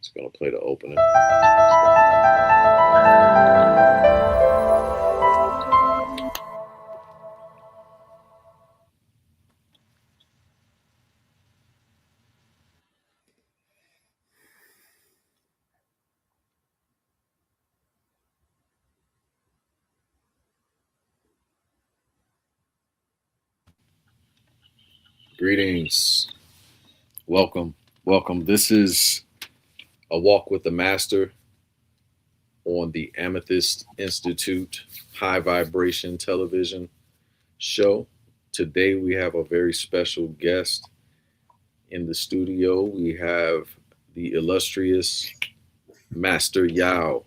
It's going to play the opening. Greetings. Welcome. Welcome. This is A Walk with the Master on the Amethyst Institute High Vibration Television show. Today we have a very special guest in the studio. We have the illustrious Master Yao.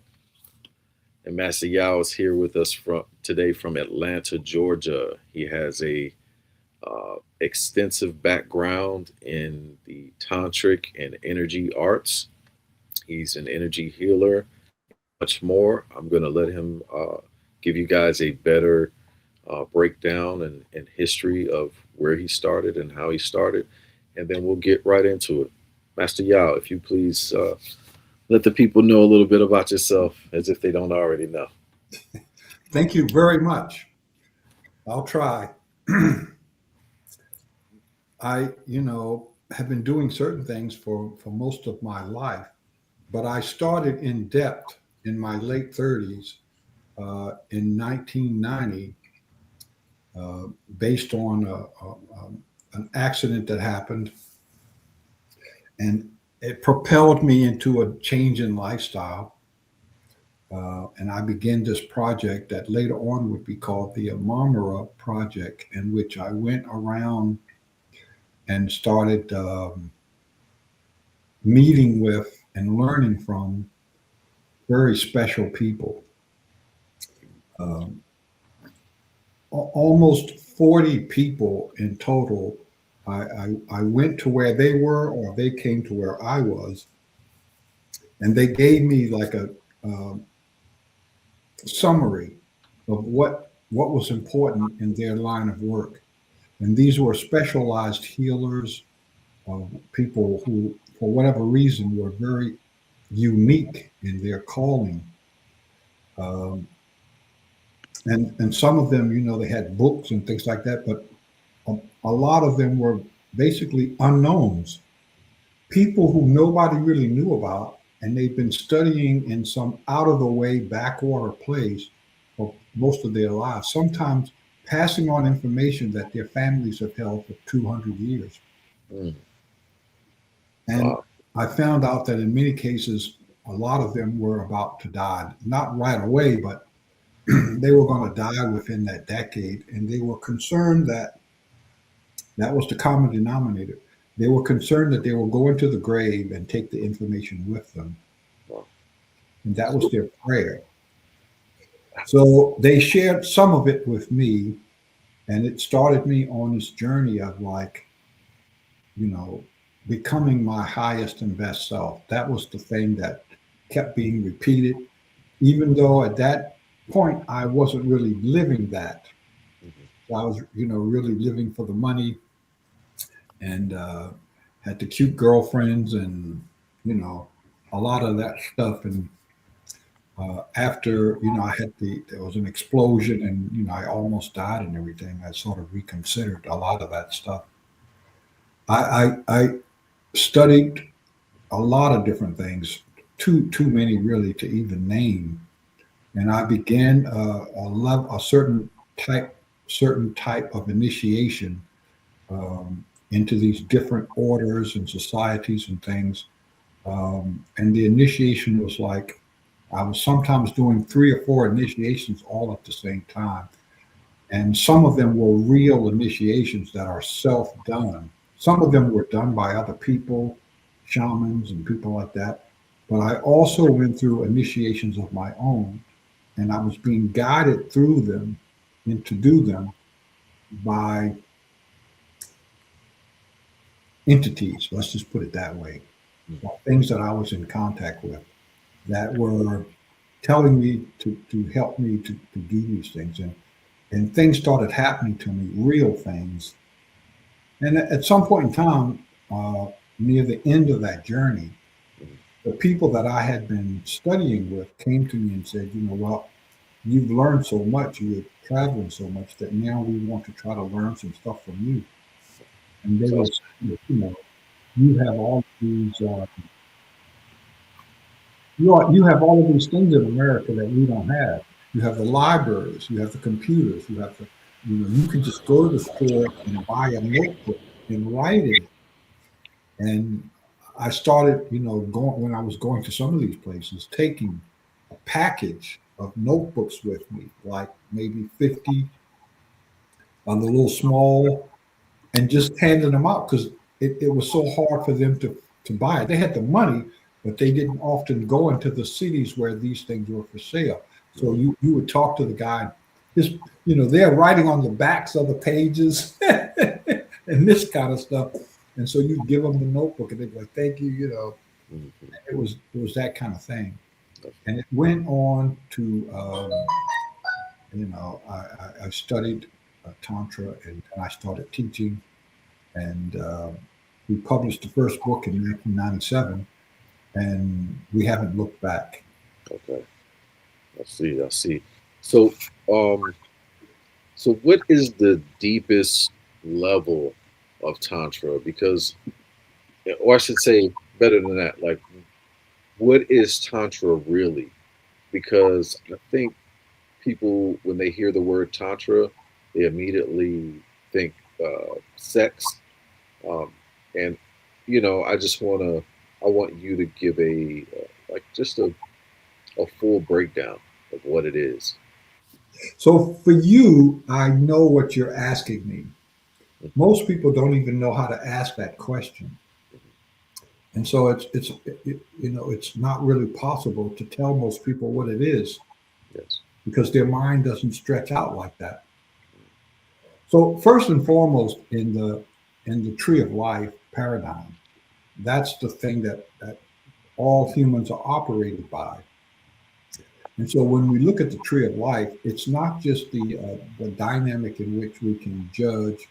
And Master Yao is here with us today from Atlanta, Georgia. He has a extensive background in the Tantric and energy arts. He's an energy healer, much more. I'm going to let him give you guys a better breakdown and history of where he started and how he started, and then we'll get right into it. Master Yao, if you please let the people know a little bit about yourself as if they don't already know. Thank you very much. I'll try. I, have been doing certain things for most of my life, but I started in depth in my late 30s in 1990 based on an accident that happened. And it propelled me into a change in lifestyle. And I began this project that later on would be called the Marmara Project, in which I went around and started meeting with and learning from very special people. Almost 40 people in total. I went to where they were, or they came to where I was, and they gave me like a summary of what was important in their line of work. And these were specialized healers, people who, for whatever reason, were very unique in their calling. And some of them, they had books and things like that, but a lot of them were basically unknowns, people who nobody really knew about, and they've been studying in some out-of-the-way backwater place for most of their lives, sometimes passing on information that their families have held for 200 years. Mm. And Wow. I found out that in many cases, a lot of them were about to die, not right away, but they were going to die within that decade. And they were concerned that was the common denominator. They were concerned that they will go into the grave and take the information with them. Wow. And that was their prayer. So they shared some of it with me, and it started me on this journey of becoming my highest and best self. That was the thing that kept being repeated, even though at that point I wasn't really living that. Mm-hmm. I was, really living for the money, and had the cute girlfriends and, a lot of that stuff. And after, I had there was an explosion and, I almost died and everything. I sort of reconsidered a lot of that stuff. I studied a lot of different things, too many really to even name. And I began a certain type of initiation into these different orders and societies and things. And the initiation was like, I was sometimes doing 3 or 4 initiations all at the same time. And some of them were real initiations that are self-done. Some of them were done by other people, shamans and people like that. But I also went through initiations of my own, and I was being guided through them and to do them by entities, let's just put it that way, things that I was in contact with that were telling me to help me to do these things. And things started happening to me, real things. And at some point in time, near the end of that journey, the people that I had been studying with came to me and said, well, you've learned so much, you're traveling so much that now we want to try to learn some stuff from you. And they So were that's saying, you have all these, you have all of these things in America that we don't have. You have the libraries, you have the computers, you have the, you can just go to the store and buy a notebook and write it. And I started, going when I was going to some of these places, taking a package of notebooks with me, like maybe 50 on the little small, and just handing them out because it was so hard for them to buy it. They had the money, but they didn't often go into the cities where these things were for sale. So mm, you would talk to the guy, just they're writing on the backs of the pages and this kind of stuff. And so you give them the notebook and they'd be like, thank you, mm, it was that kind of thing. that's And it went on to I studied Tantra and I started teaching and we published the first book in 1997, and we haven't looked back. okay. I see. I see. So, um, so what is the deepest level of tantra? Because, or I should say, better than that, like, what is tantra really? Because I think people, when they hear the word tantra, they immediately think sex. Um, and I just I want you to give like just a full breakdown of what it is. So for you, I know what you're asking me. Mhm, Most people don't even know how to ask that question, mhm. and so it's not really possible to tell most people what it is Yes. because their mind doesn't stretch out like that. So first and foremost, in the tree of life paradigm, that's the thing that all humans are operated by. And so when we look at the tree of life, it's not just the dynamic in which we can judge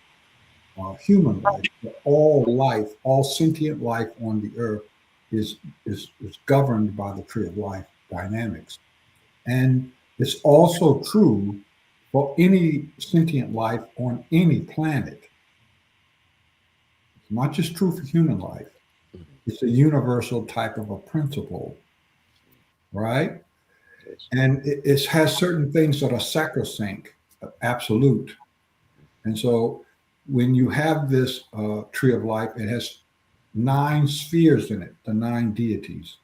human life, but all life, all sentient life on the earth is, is governed by the tree of life dynamics. And it's also true for any sentient life on any planet. It's not just true for human life. Mhm. It's a universal type of a principle, right? Yes. And it has certain things that are sacrosanct, absolute. And so when you have this tree of life, it has 9 spheres in it, the 9 deities.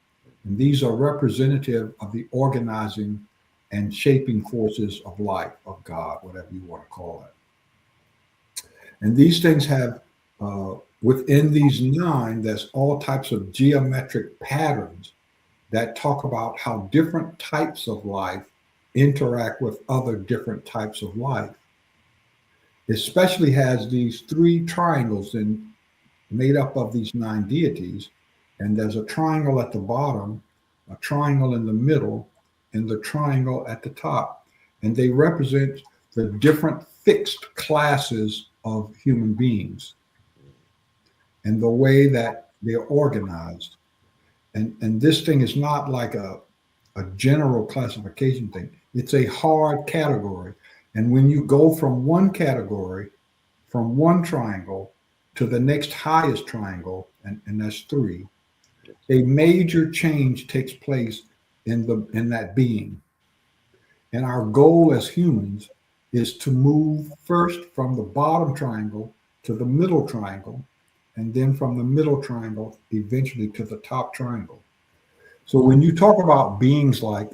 And these are representative of the organizing and shaping forces of life, of God, whatever you want to call it. And these things have, within these 9, there's all types of geometric patterns that talk about how different types of life interact with other different types of life. Especially has these 3 triangles made up of these 9 deities, and there's a triangle at the bottom, a triangle in the middle, and the triangle at the top, and they represent the different fixed classes of human beings and the way that they're organized. And this thing is not like a general classification thing. It's a hard category. And when you go from one category, from one triangle to the next highest triangle, and that's 3, Yes. a major change takes place in that being. And our goal as humans is to move first from the bottom triangle to the middle triangle, and then from the middle triangle eventually to the top triangle. So when you talk about beings like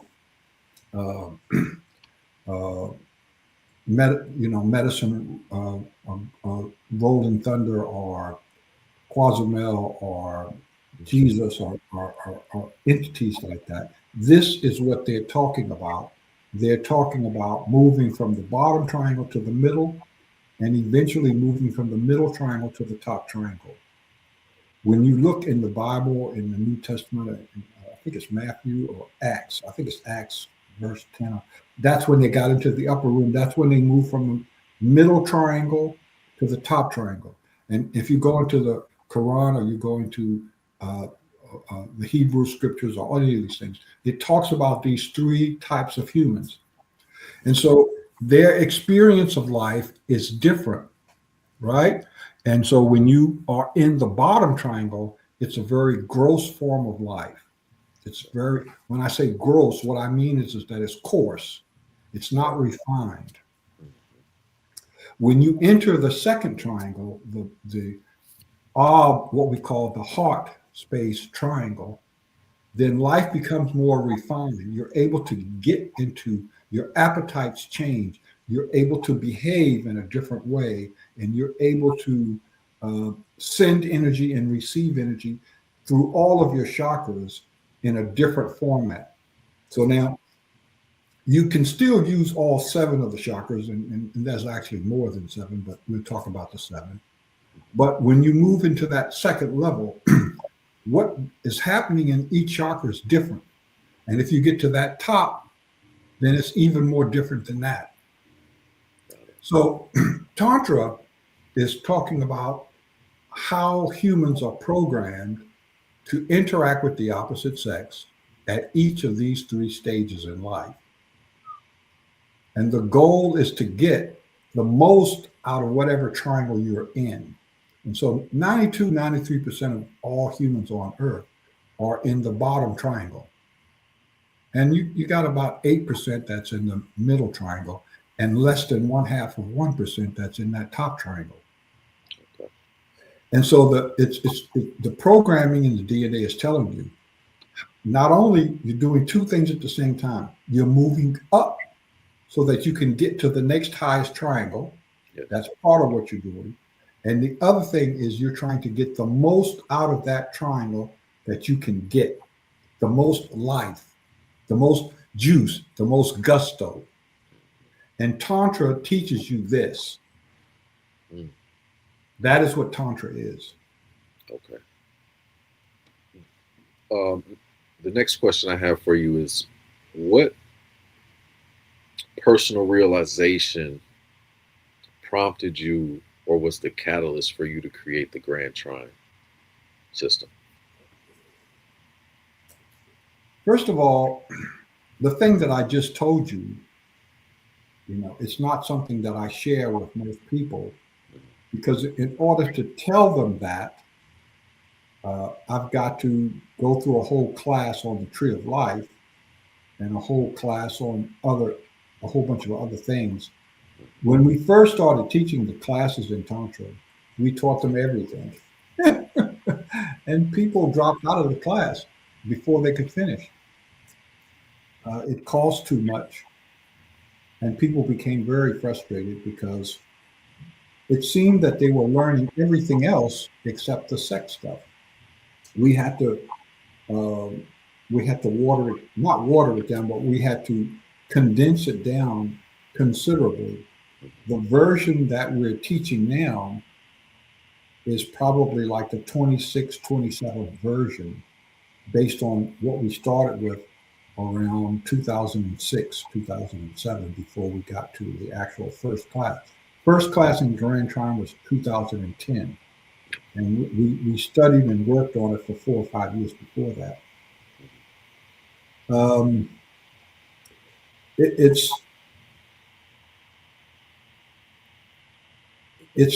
uh, uh, medicine, Rolling Thunder, or Quasumel, or Jesus, or entities like that, this is what they're talking about. They're talking about moving from the bottom triangle to the middle, and eventually moving from the middle triangle to the top triangle. When you look in the Bible, in the New Testament, I think it's Matthew or Acts, I think it's Acts, verse 10, that's when they got into the upper room. That's when they moved from the middle triangle to the top triangle. And if you go into the Quran, or you go into uh, the Hebrew scriptures or any of these things. It talks about these three types of humans. And so their experience of life is different, right? And so when you are in the bottom triangle, it's a very gross form of life. It's very, when I say gross, what I mean is that it's coarse, it's not refined. When you enter the second triangle, what we call the heart space triangle, then life becomes more refined. You're able to get into your appetites change. You're able to behave in a different way, and you're able to send energy and receive energy through all of your chakras in a different format. So now you can still use all seven of the chakras, and there's actually more than seven, but we'll talk about the seven. But when you move into that second level, what is happening in each chakra is different. And if you get to that top, then it's even more different than that. So, Tantra is talking about how humans are programmed to interact with the opposite sex at each of these three stages in life. And the goal is to get the most out of whatever triangle you're in. And so 92, 93% of all humans on Earth are in the bottom triangle. And you got about 8% that's in the middle triangle, and less than one half of 1% that's in that top triangle. Okay. And so the programming in the DNA is telling you not only you're doing two things at the same time, you're moving up so that you can get to the next highest triangle. Yes. That's part of what you're doing. And the other thing is you're trying to get the most out of that triangle that you can get, the most life, the most juice, the most gusto. And Tantra teaches you this. Mm. That is what Tantra is. Okay. Um, the next question I have for you is, what personal realization prompted you or was the catalyst for you to create the Grand Trine system? First of all, the thing that I just told you, it's not something that I share with most people because in order to tell them that, I've got to go through a whole class on the tree of life and a whole class on a whole bunch of other things. When we first started teaching the classes in Tantra, we taught them everything. And people dropped out of the class before they could finish. It cost too much. And people became very frustrated because it seemed that they were learning everything else except the sex stuff. We had to um, we had to not water it down, but we had to condense it down considerably. The version that we're teaching now is probably like the 26, 27 version based on what we started with around 2006, 2007, before we got to the actual first class. First class in Grand Trine was 2010. And we studied and worked on it for 4 or 5 years before that. Um, it's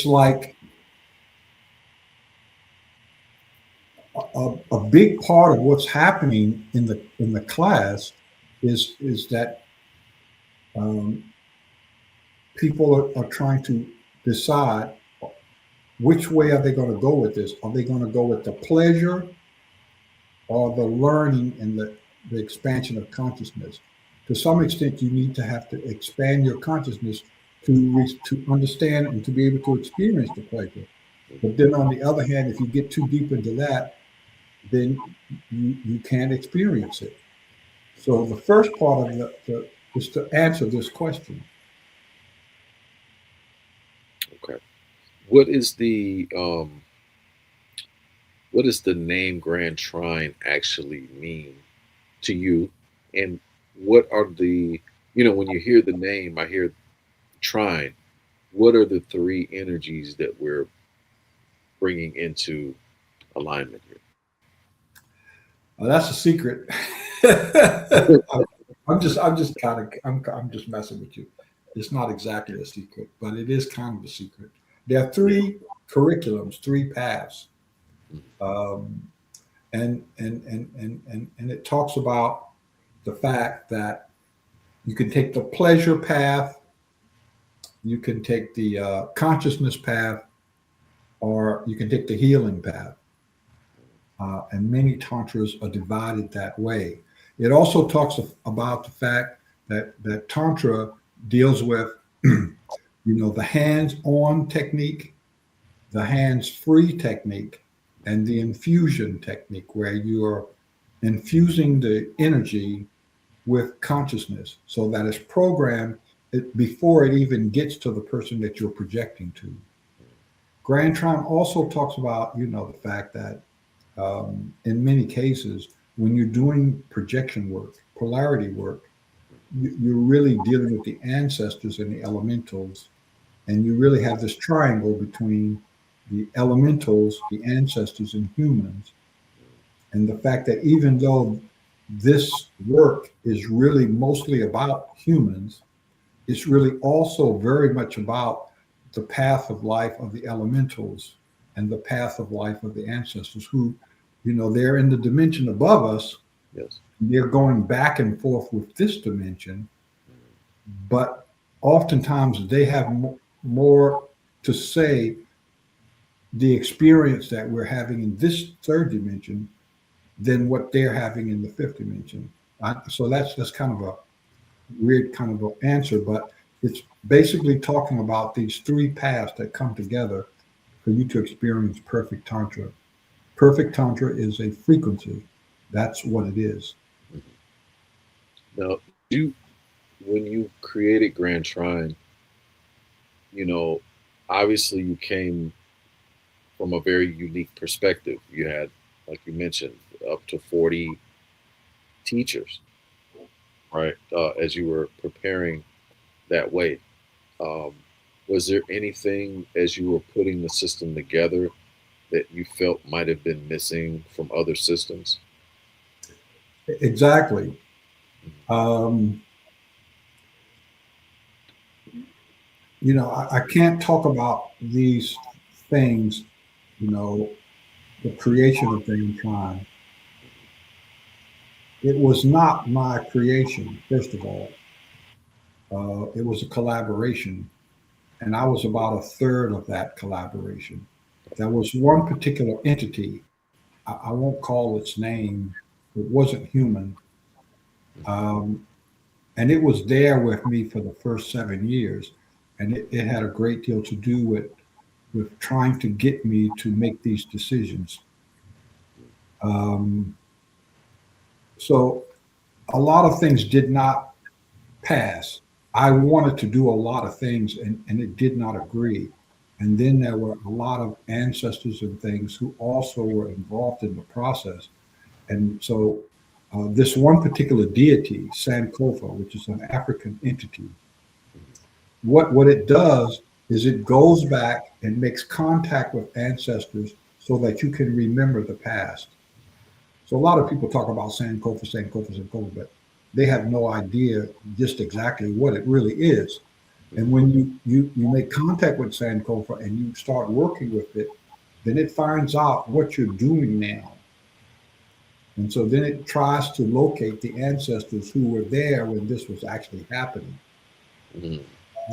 like a big part of what's happening in the class is that um, people are trying to decide which way are they going to go with this. Are they going to go with the pleasure or the learning and the expansion of consciousness? To some extent, you need to have to expand your consciousness to understand and to be able to experience the pleasure. But then on the other hand, if you get too deep into that, then you can't experience it. So the first part of is to answer this question. Okay. What is the um, what does the name Grand Trine actually mean to you? And what are when you hear the name, I hear trine. What are the three energies that we're bringing into alignment here? That's a secret. I'm just kind of, I'm just messing with you. It's not exactly a secret, but it is kind of a secret. There are Yeah. three curriculums, three paths, Mhm. um, and it talks about the fact that you can take the pleasure path, you can take the consciousness path, or you can take the healing path. And many tantras are divided that way. It also talks about the fact that tantra deals with, the hands-on technique, the hands-free technique, and the infusion technique, where you are infusing the energy with consciousness so that it's programmed before it even gets to the person that you're projecting to. Grand Trine also talks about, the fact that in many cases, when you're doing projection work, polarity work, you're really dealing with the ancestors and the elementals, and you really have this triangle between the elementals, the ancestors, and humans. And the fact that even though this work is really mostly about humans, it's really also very much about the path of life of the elementals and the path of life of the ancestors who, they're in the dimension above us. Yes. They're going back and forth with this dimension, but oftentimes they have more to say the experience that we're having in this third dimension than what they're having in the fifth dimension. So that's kind of a weird kind of an answer, but it's basically talking about these three paths that come together for you to experience perfect tantra. Perfect tantra is a frequency. That's what it is. Mhm. Now, you when you created Grand Trine, you know, obviously you came from a very unique perspective. You had, like you mentioned, up to 40 teachers, right? As you were preparing that way. Um, was there anything as you were putting the system together that you felt might have been missing from other systems? Exactly. Um, I can't talk about these things, the creation of Grand Trine. It was not my creation, first of all. It was a collaboration, and I was about a third of that collaboration. There was one particular entity, I won't call its name, it wasn't human, um, and it was there with me for the first 7 years, and it had a great deal to do with trying to get me to make these decisions. Um, so a lot of things did not pass. I wanted to do a lot of things, and it did not agree. And then there were a lot of ancestors and things who also were involved in the process. And so this one particular deity, Sankofa, which is an African entity, what it does is it goes back and makes contact with ancestors so that you can remember the past. So a lot of people talk about Sankofa, Sankofa, Sankofa, but they have no idea just exactly what it really is. And when you make contact with Sankofa and you start working with it, then it finds out what you're doing now. And so then it tries to locate the ancestors who were there when this was actually happening. Mm-hmm.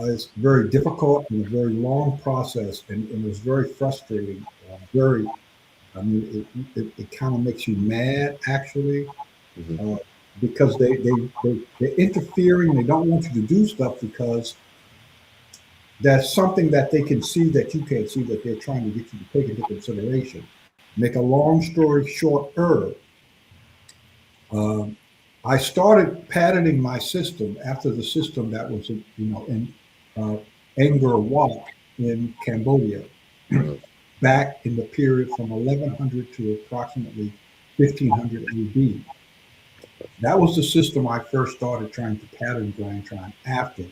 It's very difficult and a very long process, and it was very frustrating. Very, I mean, it kind of makes you mad actually, Mm-hmm. uh, because they're interfering. They don't want you to do stuff because that's something that they can see that you can't see that they're trying to get you to take into consideration. Make a long story shorter, um, I started patterning my system after the system that was, in uh, Angkor Wat in Cambodia, Uh, back in the period from 1100 to approximately 1500 AD. That was the system I first started trying to pattern Grand Trine after.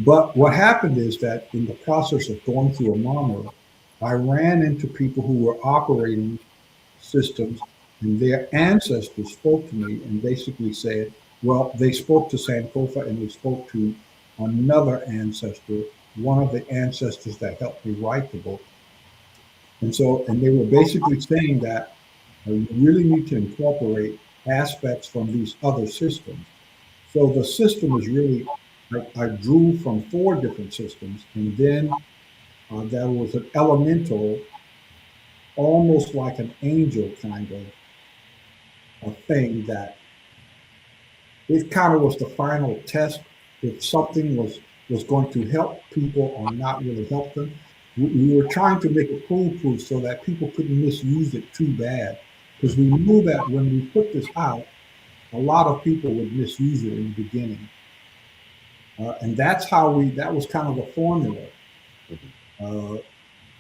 But what happened is that in the process of going through a Amama, I ran into people who were operating systems And their ancestors spoke to me and basically said, well, they spoke to Sankofa and they spoke to another ancestor, one of the ancestors that helped me write the book. And they were basically saying that you really need to incorporate aspects from these other systems. So the system is really, I drew from four different systems, and then there was an elemental, almost like an angel kind of a thing that it kind of was the final test if something was going to help people or not really help them. We were trying to make it foolproof so that people couldn't misuse it too bad, because we knew that when we put this out, a lot of people would misuse it in the beginning, and that's how we. That was kind of the formula Mhm. uh,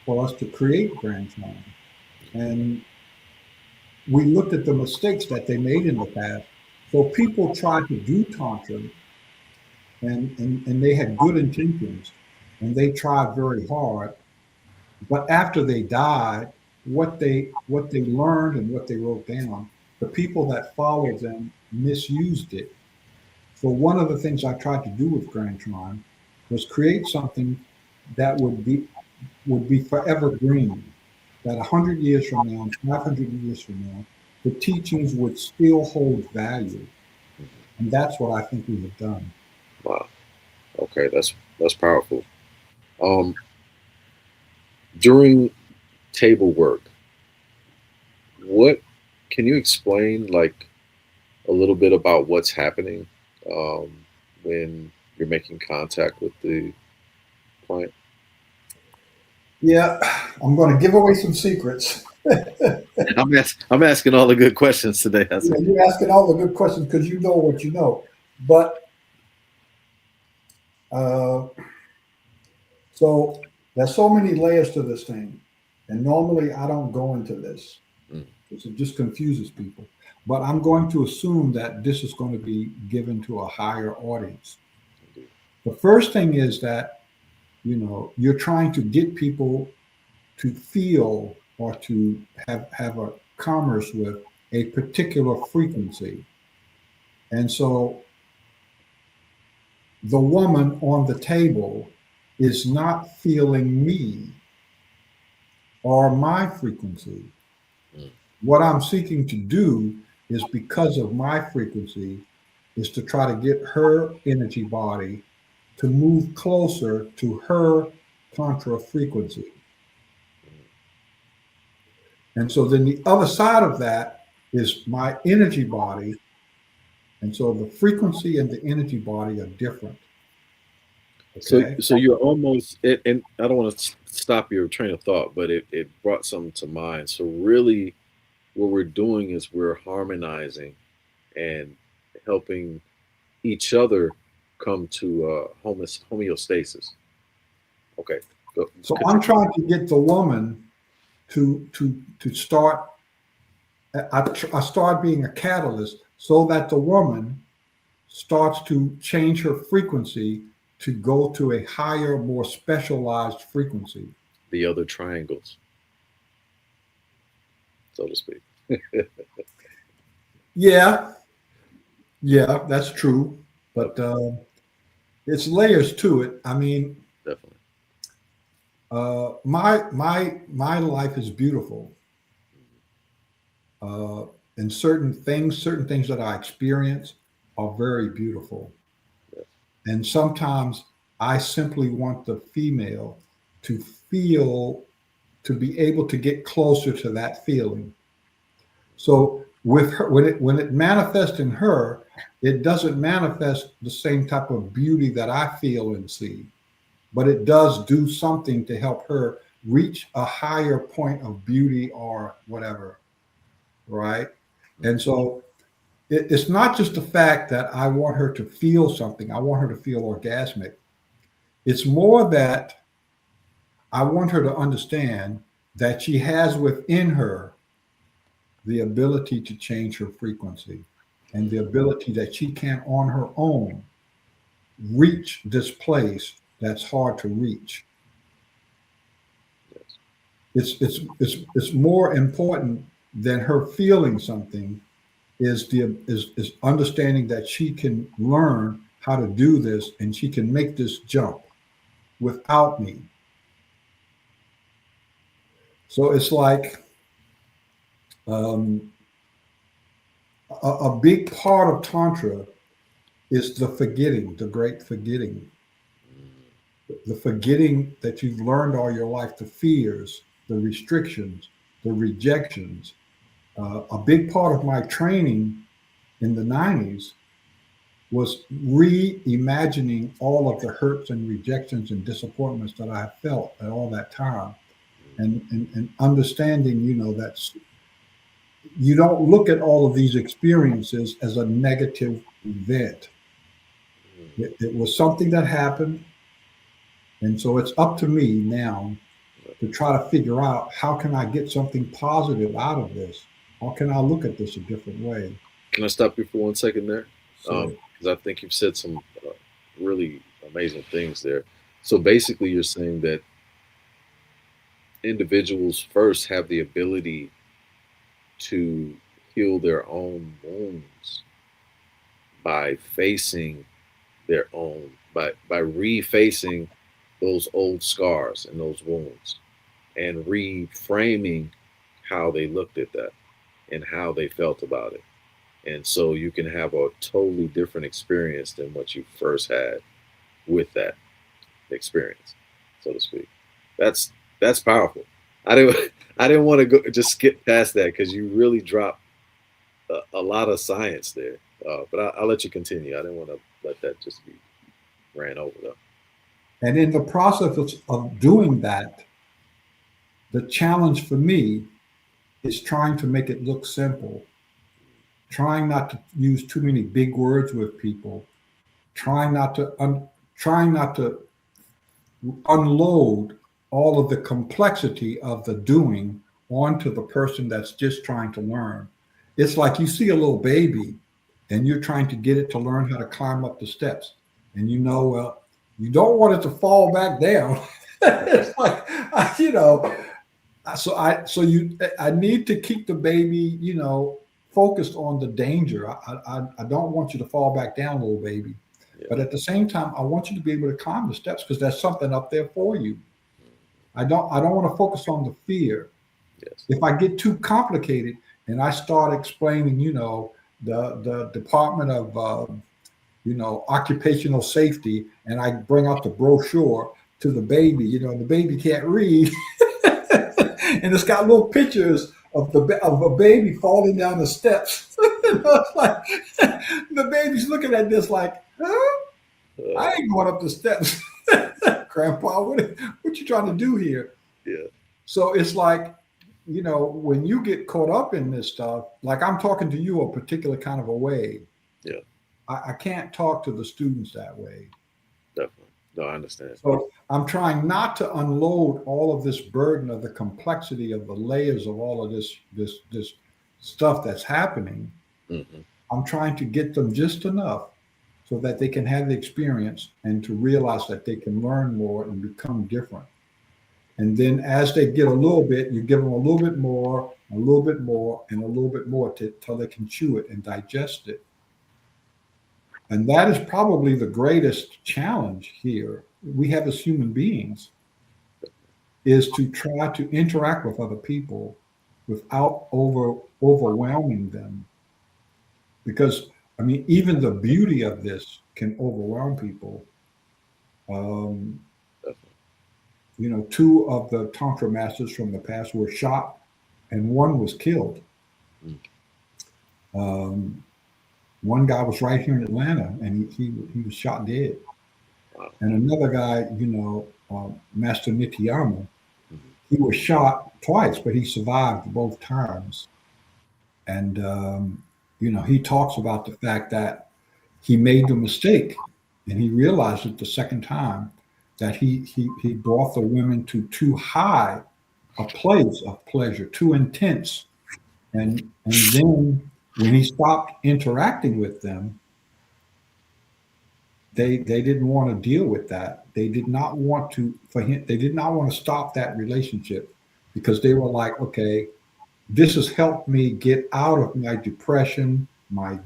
for us to create Grand Trine, and we looked at the mistakes that they made in the past. So people tried to do Tantra and they had good intentions and they tried very hard. But after they died, what they learned and what they wrote down, the people that followed them misused it. So one of the things I tried to do with Grand Trine was create something that would be forever green. That 100 years from now, 500 years from now, the teachings would still hold value, and that's what I think we have done. Wow. Okay, that's powerful. Um, during table work, what can you explain like a little bit about what's happening um, when you're making contact with the client? Yeah, I'm going to give away some secrets. Yeah, I'm asking all the good questions today. That's it. you're asking all the good questions because you know what you know. But uh, so there's so many layers to this thing, and normally I don't go into this Mm, because it just confuses people. But I'm going to assume that this is going to be given to a higher audience. indeed. The first thing is that you're trying to get people to feel or to have a commerce with a particular frequency. And so the woman on the table is not feeling me or my frequency. Mm, What I'm seeking to do is because of my frequency is to try to get her energy body to move closer to her contra frequency. And so then the other side of that is my energy body. And so the frequency and the energy body are different. Okay. so you're almost, and I don't want to stop your train of thought, but it brought something to mind. So really, what we're doing is we're harmonizing and helping each other come to homeostasis. Okay, go So I'm continue. trying to get the woman to start. I start being a catalyst so that the woman starts to change her frequency to go to a higher, more specialized frequency. The other triangles, so to speak. Yeah, yeah, that's true. But Okay, it's layers to it. I mean, definitely. my life is beautiful, uh, and certain things that I experience are very beautiful. Yes. And sometimes I simply want the female to feel, to be able to get closer to that feeling. So with her, when it manifests in her, it doesn't manifest the same type of beauty that I feel and see, but it does do something to help her reach a higher point of beauty or whatever, right? And Mhm. so it's not just the fact that I want her to feel something, I want her to feel orgasmic. It's more that I want her to understand that she has within her the ability to change her frequency and the ability that she can, on her own, reach this place that's hard to reach. Yes. It's more important then her feeling something is understanding that she can learn how to do this and she can make this jump without me. So it's like um, a big part of Tantra is the forgetting, the great forgetting, the forgetting that you've learned all your life, the fears, the restrictions, the rejections. A big part of my training in the 90s was reimagining all of the hurts and rejections and disappointments that I felt at all that time, and understanding, that you don't look at all of these experiences as a negative event. It was something that happened, and so it's up to me now to try to figure out how can I get something positive out of this? How can I look at this a different way? Can I stop you for 1 second there? So Because I think you've said some really amazing things there. So basically, you're saying that individuals first have the ability to heal their own wounds by facing their own, by refacing those old scars and those wounds, and reframing how they looked at that and how they felt about it. And so you can have a totally different experience than what you first had with that experience, so to speak. That's powerful. I didn't I didn't want to go just skip past that because you really dropped a lot of science there. But I'll let you continue. I didn't want to let that just be ran over though. and in the process of doing that, the challenge for me is trying to make it look simple, trying not to use too many big words with people, trying not to trying not to unload all of the complexity of the doing onto the person that's just trying to learn. It's like you see a little baby and you're trying to get it to learn how to climb up the steps. And well, you don't want it to fall back down. It's like, I need to keep the baby, focused on the danger. I don't want you to fall back down, little baby. Yeah. But at the same time, I want you to be able to climb the steps because there's something up there for you. I don't want to focus on the fear. Yes. If I get too complicated and I start explaining, the Department of occupational safety, and I bring out the brochure to the baby, and the baby can't read, and it's got little pictures of a baby falling down the steps. It's like the baby's looking at this like, huh? I ain't going up the steps. Grandpa, what you trying to do here? Yeah. So it's like, when you get caught up in this stuff, like I'm talking to you a particular kind of a way. Yeah. I can't talk to the students that way. Definitely. No, I understand. So I'm trying not to unload all of this burden of the complexity of the layers of all of this stuff that's happening. Hmm. I'm trying to get them just enough so that they can have the experience and to realize that they can learn more and become different. And then as they get a little bit, you give them a little bit more, a little bit more, and a little bit more till they can chew it and digest it. And that is probably the greatest challenge here we have as human beings, is to try to interact with other people without overwhelming them. Because even the beauty of this can overwhelm people. Um, Two of the Tantra masters from the past were shot and one was killed. Um, One guy was right here in Atlanta and he was shot dead. Wow. And another guy, Master Yao, Mhm. he was shot twice, but he survived both times. And, he talks about the fact that he made the mistake and he realized it the second time that he brought the women to too high a place of pleasure, too intense. And then when he stopped interacting with them, they didn't want to deal with that. They did not want to stop that relationship because they were like, okay, this has helped me get out of my depression, my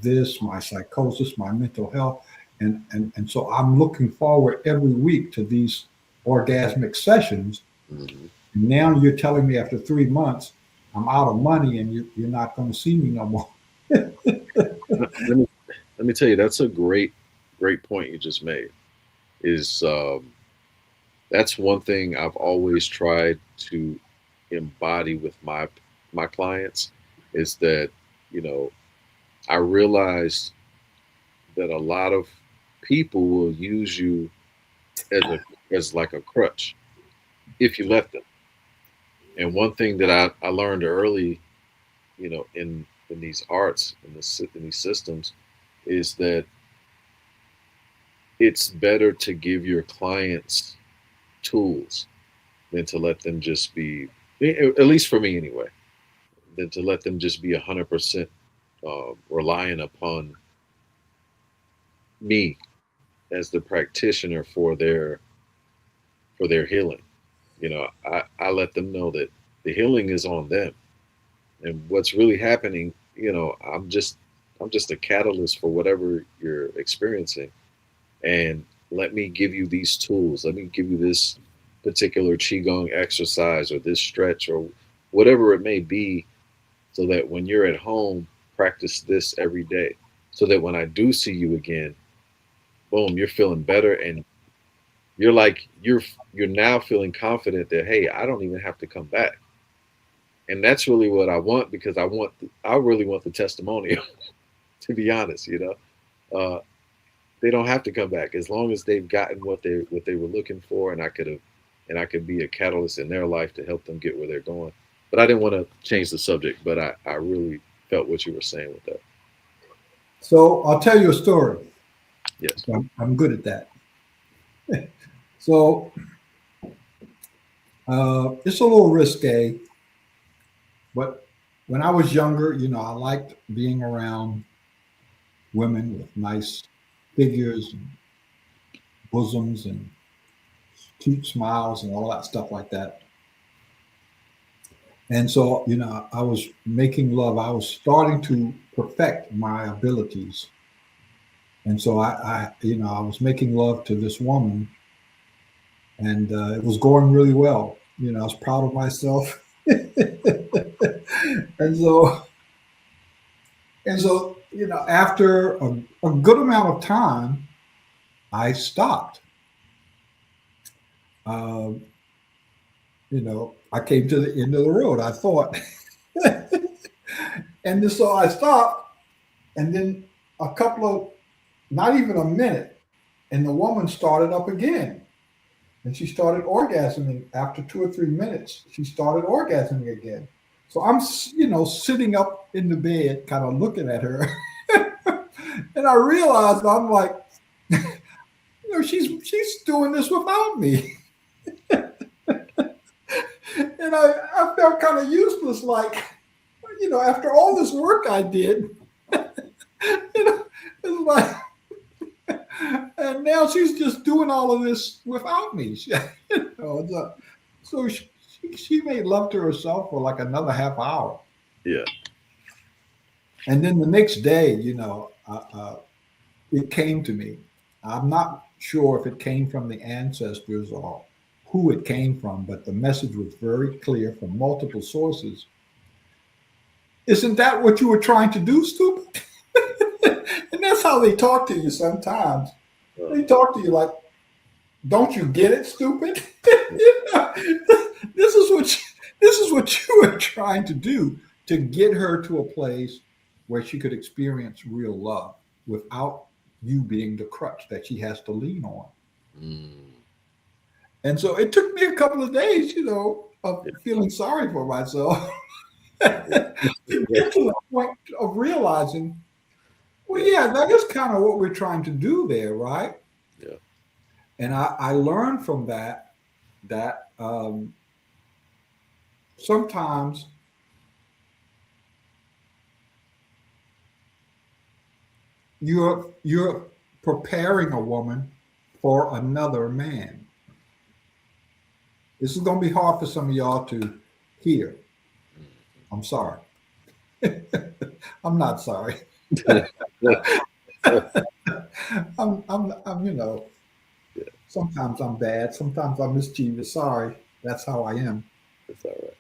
psychosis, my mental health. And so I'm looking forward every week to these orgasmic sessions. Hmm. And now you're telling me after 3 months, I'm out of money and you're not going to see me no more. Let me let me tell you, that's a great point you just made. Is That's one thing I've always tried to embody with my clients, is that, you know, I realized that a lot of people will use you as like a crutch if you let them. And one thing that I learned early, in these arts, in these systems, is that it's better to give your clients tools than to let them just be, at least for me anyway, than to let them just be 100% relying upon me as the practitioner for their healing. I let them know that the healing is on them, and what's really happening. I'm just a catalyst for whatever you're experiencing, and let me give you these tools. Let me give you this particular qigong exercise or this stretch or whatever it may be, so that when you're at home, practice this every day, so that when I do see you again, boom, you're feeling better, and you're now feeling confident that, hey, I don't even have to come back. And that's really what I want, because I really want the testimonial. To be honest, they don't have to come back as long as they've gotten what they were looking for, and I could be a catalyst in their life to help them get where they're going. But I didn't want to change the subject, but I really felt what you were saying with that. So I'll tell you a story. Yes. I'm good at that. So it's a little risque, but when I was younger, I liked being around women with nice figures and bosoms and cute smiles and all that stuff like that. And so, I was making love. I was starting to perfect my abilities. And so I was making love to this woman, and it was going really well. I was proud of myself. and so, after a good amount of time, I stopped. Uh, I came to the end of the road, I thought. And so I stopped, and then a couple of, not even a minute, and the woman started up again. And she started orgasming after 2 or 3 minutes. She started orgasming again. So I'm, sitting up in the bed, kind of looking at her. And I realized, I'm like, she's doing this without me. And I felt kind of useless, like, after all this work I did, it's like, and now she's just doing all of this without me. So she made love to herself for like another half hour. Yeah. And then the next day, it came to me. I'm not sure if it came from the ancestors or who it came from, but the message was very clear from multiple sources. Isn't that what you were trying to do, stupid? And that's how they talk to you sometimes. They talk to you like, don't you get it, stupid? this is what you were trying to do, to get her to a place where she could experience real love without you being the crutch that she has to lean on. Mm. And so it took me a couple of days, of feeling sorry for myself to Yeah. get to the point of realizing, well, Yeah. yeah, that is kind of what we're trying to do there, right? Yeah. And I learned from that sometimes you're preparing a woman for another man. This is going to be hard for some of y'all to hear. I'm sorry. I'm not sorry. I'm, sometimes I'm bad. Sometimes I'm mischievous. Sorry. That's how I am. It's all right.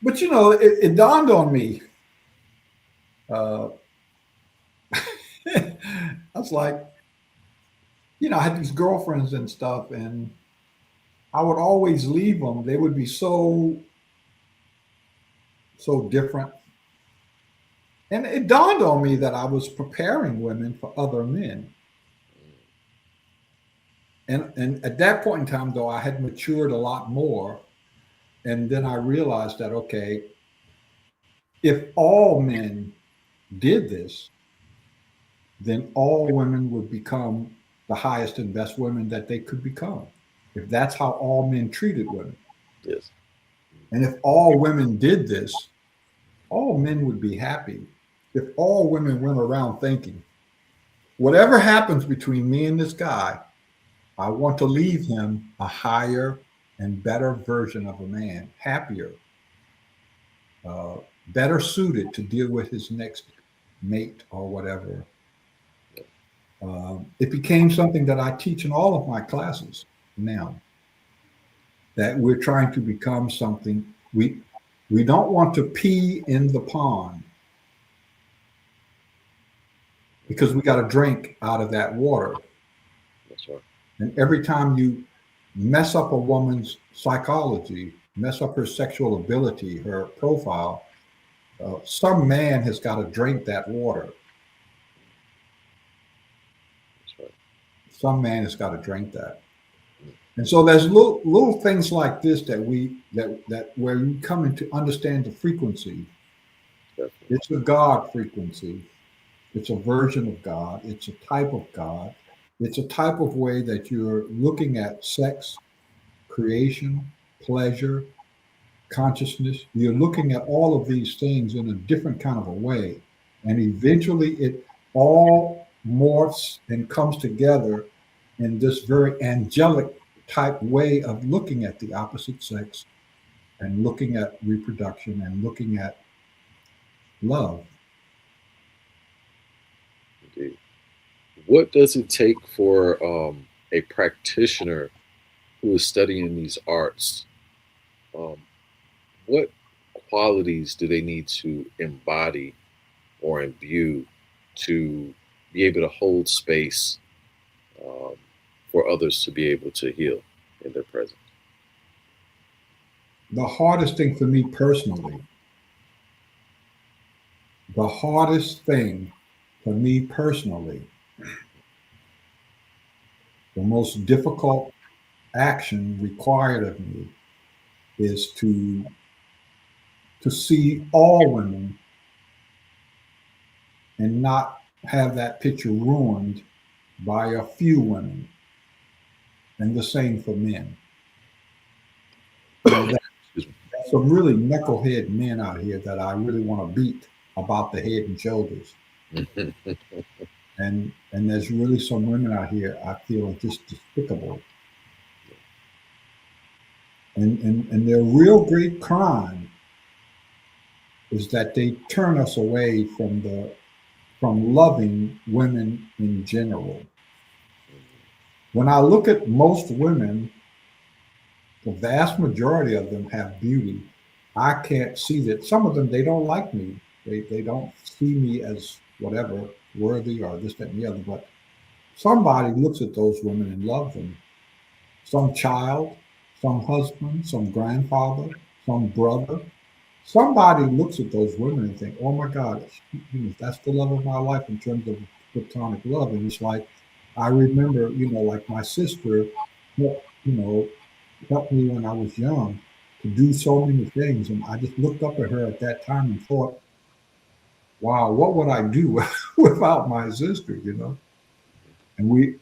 But, it dawned on me. Uh, I was like, I had these girlfriends and stuff, and I would always leave them. They would be so different. And it dawned on me that I was preparing women for other men. And at that point in time, though, I had matured a lot more. And then I realized that, okay, if all men did this, then all women would become the highest and best women that they could become. If that's how all men treated women. Yes. And if all women did this, all men would be happy. If all women went around thinking, whatever happens between me and this guy, I want to leave him a higher and better version of a man, happier, uh, better suited to deal with his next mate or whatever. It became something that I teach in all of my classes now. That we're trying to become something. We don't want to pee in the pond because we got to drink out of that water. That's right. And every time you mess up a woman's psychology, mess up her sexual ability, her profile, some man has got to drink that water. That's right. Some man has got to drink that. And so there's little things like this that where you come in to understand the frequency. Definitely. It's a God frequency. It's a version of God. It's a type of God. It's a type of way that you're looking at sex, creation, pleasure, consciousness. You're looking at all of these things in a different kind of a way. And eventually it all morphs and comes together in this very angelic type way of looking at the opposite sex and looking at reproduction and looking at love. Indeed. What does it take for a practitioner who is studying these arts? Um, what qualities do they need to embody or imbue to be able to hold space um, for others to be able to heal in their presence? The hardest thing for me personally, the hardest thing for me personally, the most difficult action required of me is to see all women and not have that picture ruined by a few women, and the same for men. Excuse There's some really knucklehead men out here that I really want to beat about the head and shoulders. me. And there's really some women out here I feel are just despicable. And their real great crime is that they turn us away from loving women in general. When I look at most women, the vast majority of them have beauty. I can't see that. Some of them, they don't like me. They don't see me as whatever, worthy or this, that, and the other. But somebody looks at those women and loves them. Some child, some husband, some grandfather, some brother. Somebody looks at those women and think, oh my God, that's the love of my life in terms of platonic love. And it's like, I remember, like my sister, helped me when I was young to do so many things. And I just looked up at her at that time and thought, wow, what would I do without my sister? And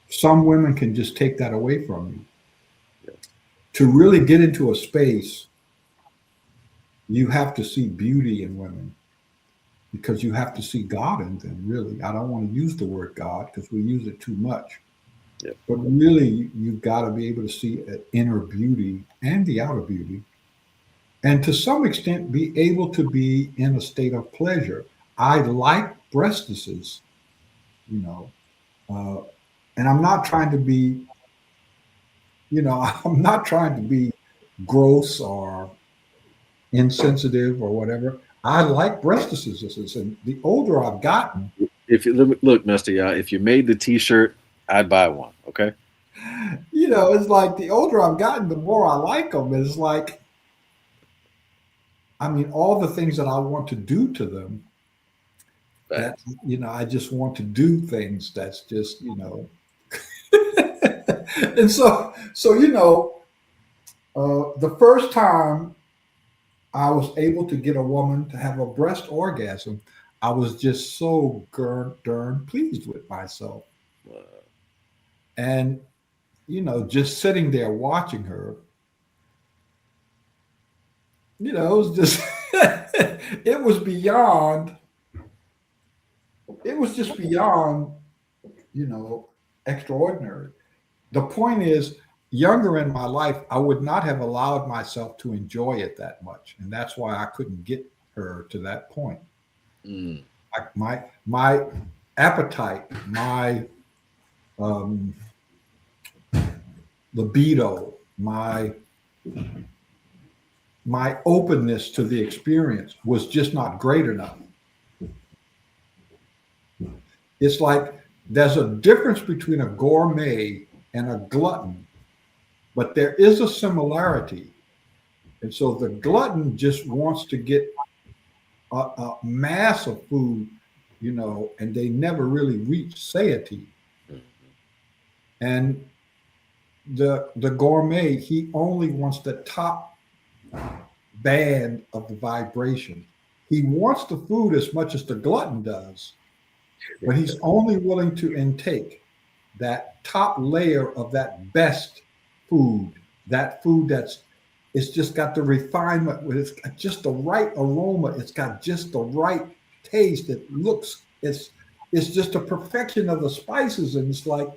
some women can just take that away from you. To really get into a space, you have to see beauty in women because you have to see God in them, really. I don't want to use the word God because we use it too much. Yeah. But really, you've got to be able to see an inner beauty and the outer beauty and to some extent be able to be in a state of pleasure. I like breastises, you know, uh, and I'm not trying to be, I'm not trying to be gross or insensitive or whatever. I like breastises, and the older I've gotten, If you look, Master Yao, if you made the T-shirt, I'd buy one. Okay. it's like the older I've gotten, the more I like them. It's like, I mean, all the things that I want to do to them, that, Facts. I just want to do things that's just, and so, the first time I was able to get a woman to have a breast orgasm, I was just so darn pleased with myself. Uh, And, just sitting there watching her, it was just, it was beyond, it was just beyond, you know, extraordinary. The point is, younger in my life, I would not have allowed myself to enjoy it that much. And that's why I couldn't get her to that point. mm, My appetite, my um, libido, my openness to the experience was just not great enough. It's like there's a difference between a gourmet and a glutton, but there is a similarity. And so the glutton just wants to get a mass of food, and they never really reach satiety. mm, And the gourmet, he only wants the top band of the vibration. He wants the food as much as the glutton does, but he's only willing to intake that top layer of that best food, that food it's just got the refinement, it's got just the right aroma, it's got just the right taste. It's just a perfection of the spices, and it's like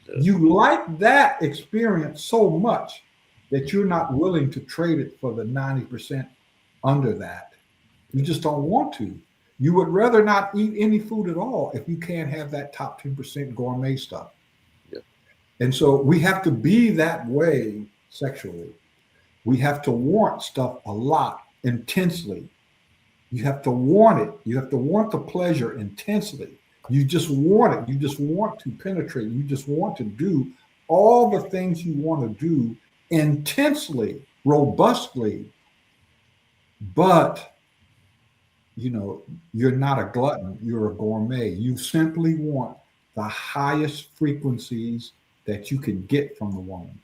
yeah, you like that experience so much that you're not willing to trade it for the 90% under that. You just don't want to. You would rather not eat any food at all if you can't have that top 10% gourmet stuff. yeah, And so we have to be that way sexually. We have to want stuff a lot, intensely. You have to want it. You have to want the pleasure intensely. You just want it. You just want to penetrate. You just want to do all the things you want to do intensely, robustly. But, you're not a glutton. You're a gourmet. You simply want the highest frequencies that you can get from the woman.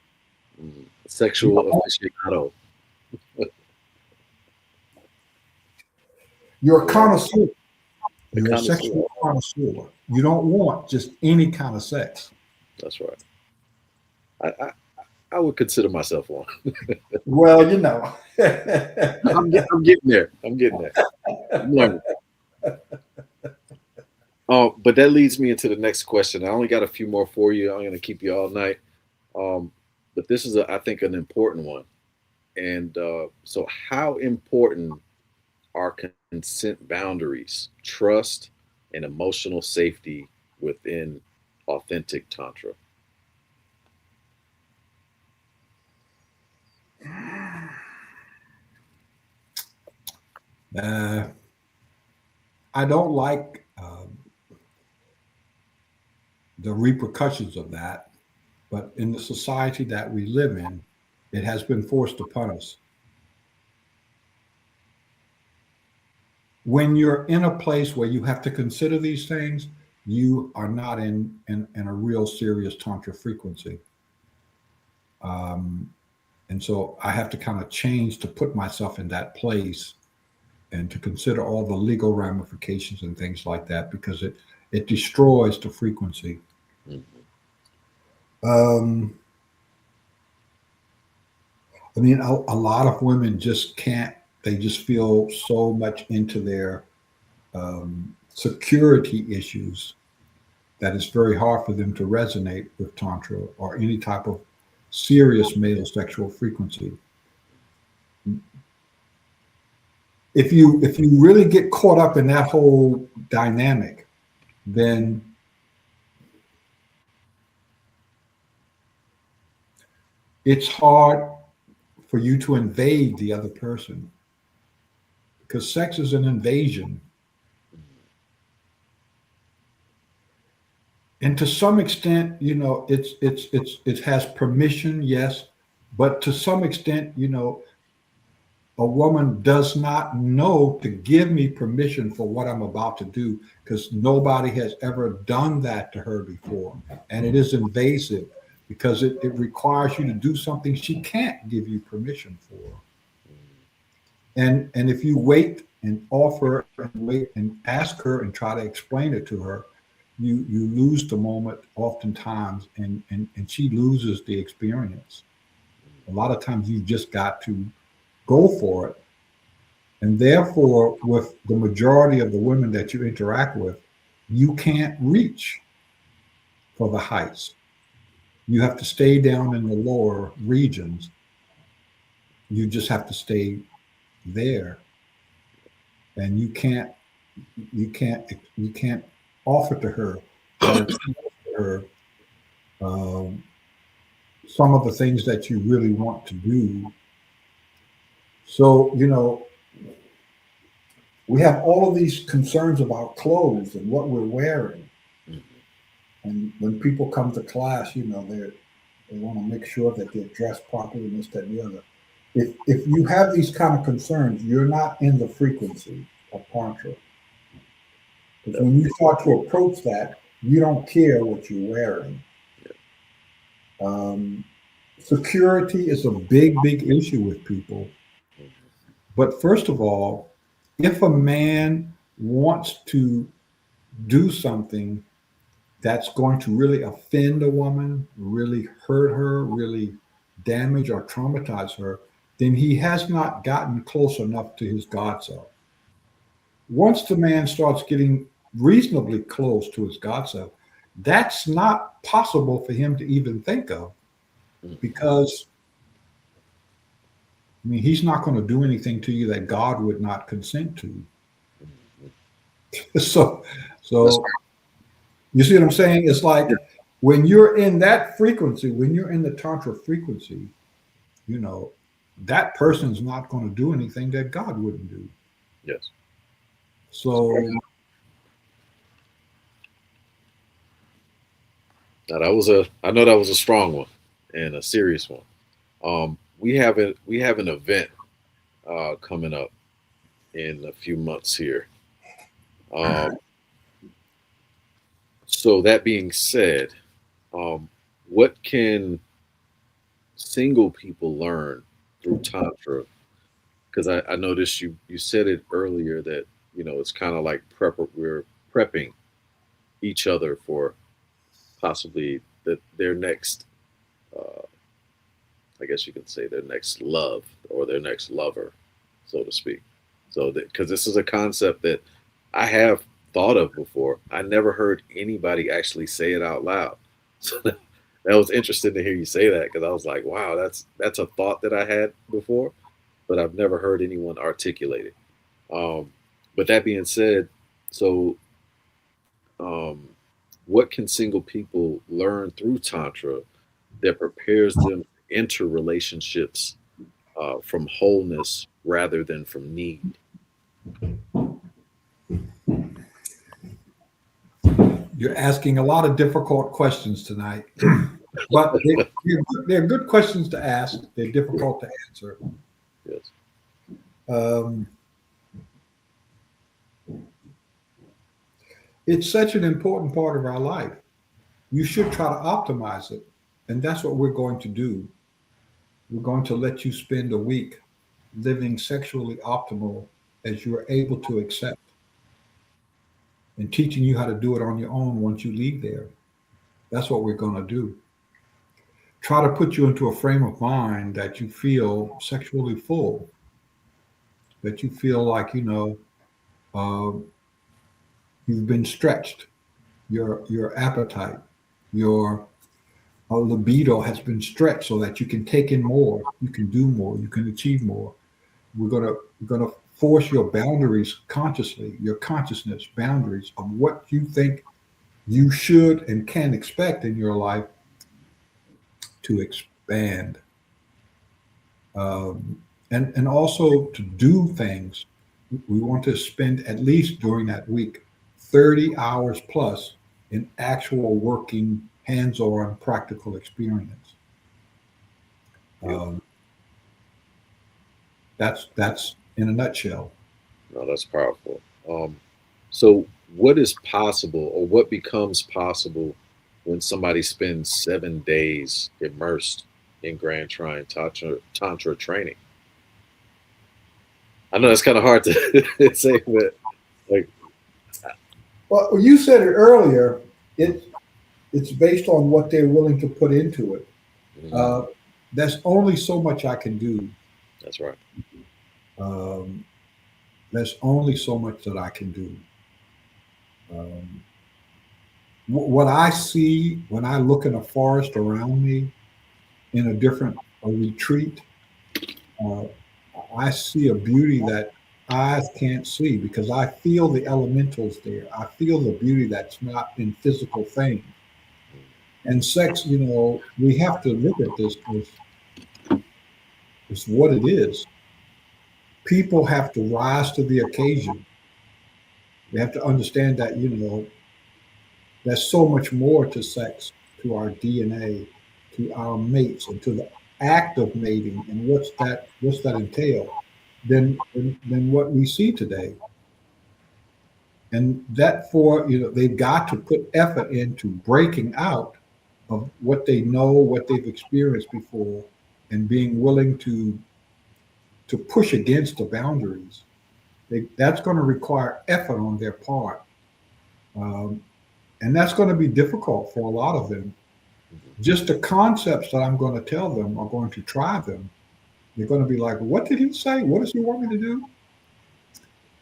You sexual don't, aficionado. you're a Yeah, connoisseur. the You're a connoisseur. sexual connoisseur. You don't want just any kind of sex. That's right. I I would consider myself one. Well, I'm getting there. I'm getting there. I'm learning. Oh, but that leads me into the next question. I only got a few more for you. I'm going to keep you all night. Um, but this is, I think, an important one. And so, how important are consent boundaries, trust, and emotional safety within authentic Tantra? uh, I don't like the repercussions of that, but in the society that we live in, it has been forced upon us. When you're in a place where you have to consider these things, you are not in a real serious Tantra frequency. Um, and so I have to kind of change to put myself in that place and to consider all the legal ramifications and things like that, because it destroys the frequency. Mhm. Um, I mean, a lot of women just can't. They just feel so much into their security issues that it's very hard for them to resonate with tantra or any type of serious male sexual frequency. if you really get caught up in that whole dynamic, then it's hard for you to invade the other person because sex is an invasion. And to some extent, it has permission, yes, but to some extent, a woman does not know to give me permission for what I'm about to do because nobody has ever done that to her before. And it is invasive because it requires you to do something she can't give you permission for. And if you wait and offer and wait and ask her and try to explain it to her, you lose the moment oftentimes and she loses the experience. A lot of times you just got to go for it. And therefore, with the majority of the women that you interact with, you can't reach for the heights. You have to stay down in the lower regions. You just have to stay there. And you can't offer to her or express to her um, some of the things that you really want to do. So, we have all of these concerns about clothes and what we're wearing. And when people come to class, they want to make sure that they're dressed properly and this, that, and the other. If you have these kind of concerns, you're not in the frequency of Tantra. Because when you start to approach that, you don't care what you're wearing. Um, Security is a big, big issue with people. But first of all, if a man wants to do something that's going to really offend a woman, really hurt her, really damage or traumatize her, then he has not gotten close enough to his God self. Once the man starts getting reasonably close to his God self, that's not possible for him to even think of because, I mean, he's not going to do anything to you that God would not consent to. So, That's so you see what I'm saying? It's like when you're in that frequency, when you're in the Tantra frequency, you know, that person's not going to do anything that God wouldn't do. yes. So, Now I know that was a strong one and a serious one. We have an event coming up in a few months here. Um, so that being said, what can single people learn through Tantra? Because I noticed you said it earlier that it's kind of like we're prepping each other for possibly their next, uh, I guess you could say their next love or their next lover, so to speak. So because this is a concept that I have thought of before, I never heard anybody actually say it out loud. So that was interesting to hear you say that because I was like, wow, that's a thought that I had before, but I've never heard anyone articulate it. But that being said, so um, what can single people learn through Tantra that prepares them to enter relationships from wholeness rather than from need? you're asking a lot of difficult questions tonight, but they're good questions to ask. They're difficult to answer. Yes. Um, it's such an important part of our life. You should try to optimize it. And that's what we're going to do. We're going to let you spend a week living sexually optimal as you're able to accept and teaching you how to do it on your own once you leave there. That's what we're going to do. Try to put you into a frame of mind that you feel sexually full, that you feel like, uh, you've been stretched, your appetite, your libido has been stretched so that you can take in more, you can do more, you can achieve more. We're gonna force your boundaries consciously, your consciousness boundaries of what you think you should and can expect in your life to expand. And also to do things. We want to spend at least during that week 30 hours plus in actual working, hands-on, practical experience. Beautiful. Um, that's in a nutshell. No, that's powerful. So, what is possible, or what becomes possible, when somebody spends 7 days immersed in Grand Trine Tantra training? I know that's kind of hard to say, but like, Well, you said it earlier. It's based on what they're willing to put into it. mm, Uh, there's only so much I can do. that's right. Um, there's only so much that I can do. Um, what I see when I look in a forest around me in a retreat, uh, I see a beauty that eyes can't see because I feel the elementals there. I feel the beauty that's not in physical things. And sex, we have to look at this as what it is. People have to rise to the occasion. They have to understand that, there's so much more to sex, to our DNA, to our mates, and to the act of mating, and what's that entail, than what we see today. And that for they've got to put effort into breaking out of what they know, what they've experienced before, and being willing to push against the boundaries. That's going to require effort on their part. Um, and that's going to be difficult for a lot of them. Just the concepts that I'm going to tell them are going to try them. They're going to be like, "What did he say? What does he want me to do?"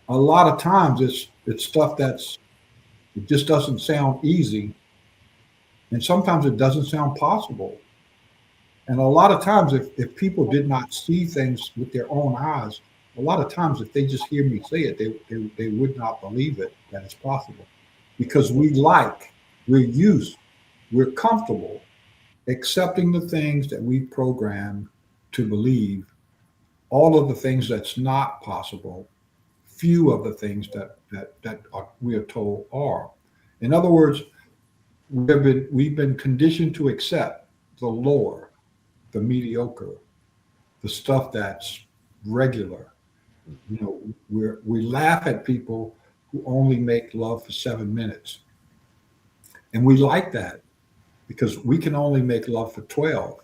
A lot of times, it's stuff it just doesn't sound easy, and sometimes it doesn't sound possible. And a lot of times, if people did not see things with their own eyes, a lot of times, if they just hear me say it, they would not believe it that it's possible, because we're used, we're comfortable accepting the things that we program to believe, all of the things that's not possible, few of the things that we are told are. In other words, we've been conditioned to accept the lower, the mediocre, the stuff that's regular. We laugh at people who only make love for 7 minutes, and we like that because we can only make love for 12.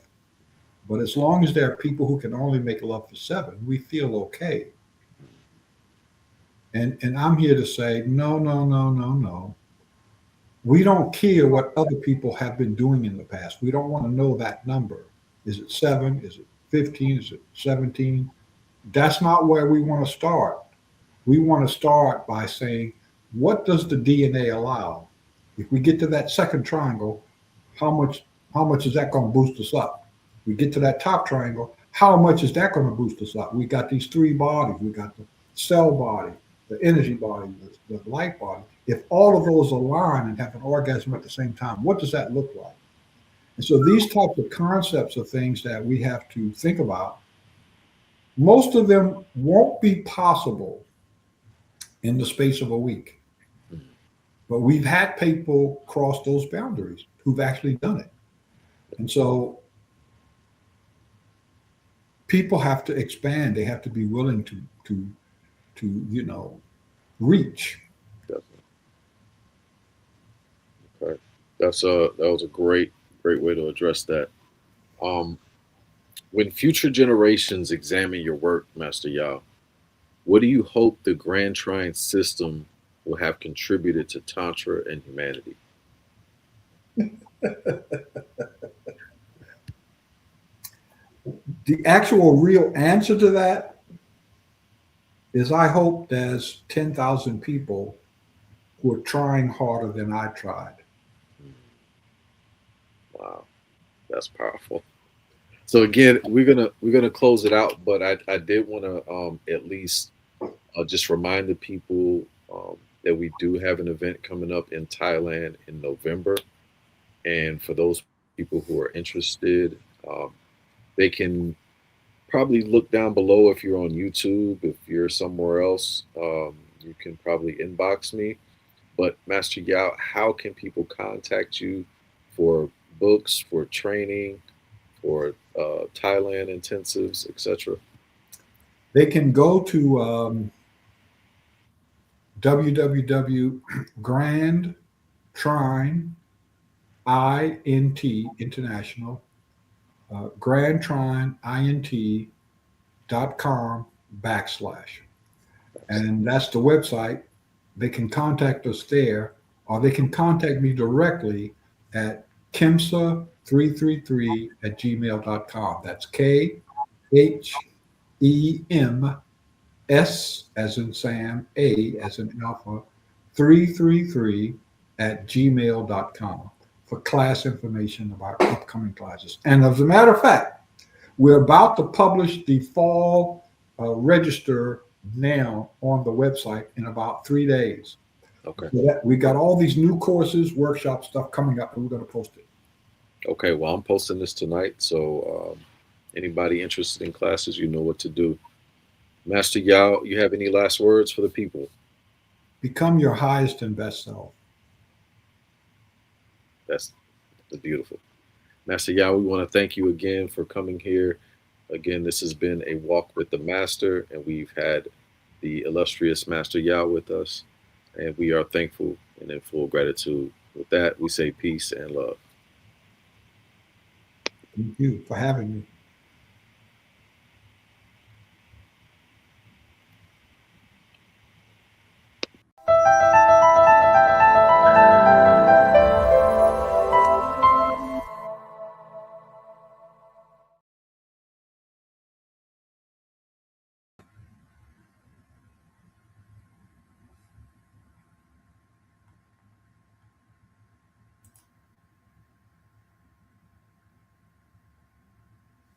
But as long as there are people who can only make love for 7, we feel okay. And I'm here to say, no, no, no, no, no. We don't care what other people have been doing in the past. We don't want to know that number. Is it 7? Is it 15? Is it 17? That's not where we want to start. We want to start by saying, what does the DNA allow? If we get to that second triangle, how much how much is that going to boost us up? We get to that top triangle, how much is that going to boost us up? We got these three bodies. We got the cell body, the energy body, the light body. If all of those align and have an orgasm at the same time, what does that look like? And so these types of concepts are things that we have to think about. Most of them won't be possible in the space of a week. But we've had people cross those boundaries who've actually done it. And so people have to expand. They have to be willing to reach. Definitely. Okay. That was a great way to address that. Um, when future generations examine your work, Master Yao, what do you hope the Grand Trine System will have contributed to Tantra and humanity? The actual real answer to that is I hope there's 10,000 people who are trying harder than I tried. Wow, that's powerful. So again, we're gonna close it out, but I did want to at least Just remind the people that we do have an event coming up in Thailand in November. And for those people who are interested, they can probably look down below if you're on YouTube. If you're somewhere else, you can probably inbox me. But Master Yao, how can people contact you for books, for training, for Thailand intensives, etc.? They can go to www Grand Trine INT International Grand Trine INT.com/. And that's the website. They can contact us there, or they can contact me directly at kimsa333 at gmail.com. That's KHEMS as in Sam, A as in Alpha, 333 at gmail.com for class information about upcoming classes. And as a matter of fact, we're about to publish the fall register now on the website in about 3 days. Okay. So that, we got all these new courses, workshop stuff coming up, and we're going to post it. Okay. Well, I'm posting this tonight, so anybody interested in classes, you know what to do. Master Yao, you have any last words for the people? Become your highest and best self. That's beautiful. Master Yao, we want to thank you again for coming here. Again, this has been a walk with the Master, and we've had the illustrious Master Yao with us, and we are thankful and in full gratitude. With that, we say peace and love. Thank you for having me.